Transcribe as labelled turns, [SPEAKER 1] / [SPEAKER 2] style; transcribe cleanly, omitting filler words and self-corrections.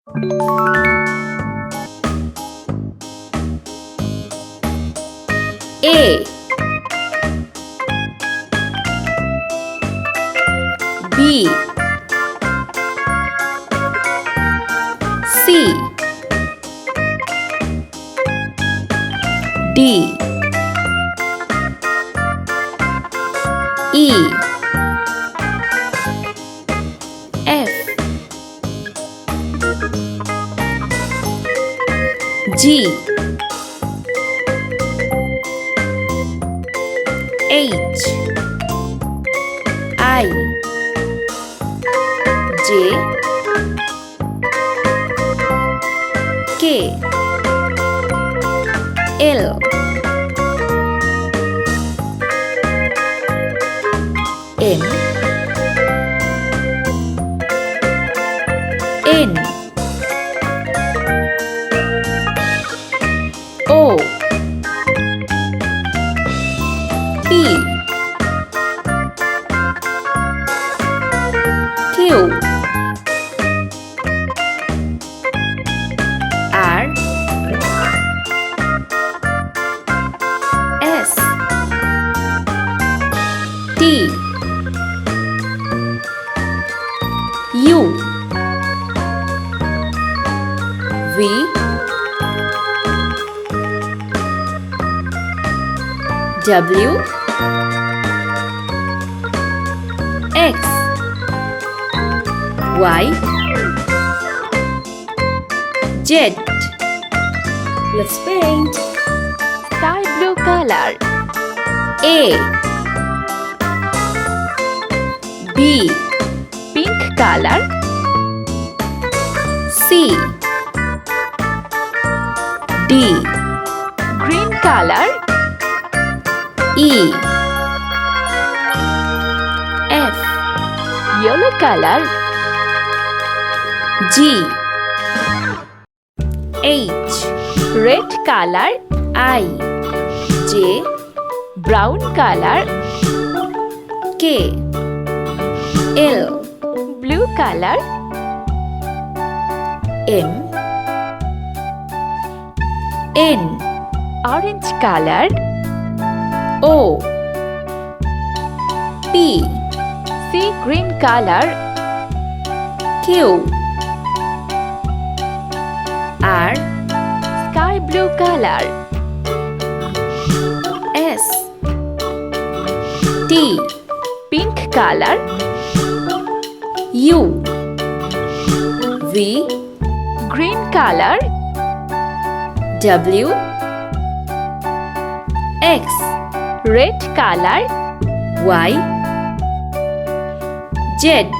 [SPEAKER 1] A B C D E F G H I J K L M N O P Q R S T U V W X Y Z. Let's paint.
[SPEAKER 2] Sky blue color.
[SPEAKER 1] A B
[SPEAKER 2] Pink color.
[SPEAKER 1] C D
[SPEAKER 2] Green color.
[SPEAKER 1] E F
[SPEAKER 2] Yellow color.
[SPEAKER 1] G H
[SPEAKER 2] Red color.
[SPEAKER 1] I J
[SPEAKER 2] Brown color.
[SPEAKER 1] K L
[SPEAKER 2] Blue color.
[SPEAKER 1] M N
[SPEAKER 2] Orange color.
[SPEAKER 1] O P
[SPEAKER 2] Sea green color.
[SPEAKER 1] Q R
[SPEAKER 2] Sky blue color.
[SPEAKER 1] S T
[SPEAKER 2] Pink color.
[SPEAKER 1] U V
[SPEAKER 2] Green color.
[SPEAKER 1] W X
[SPEAKER 2] Red color.
[SPEAKER 1] Y Z.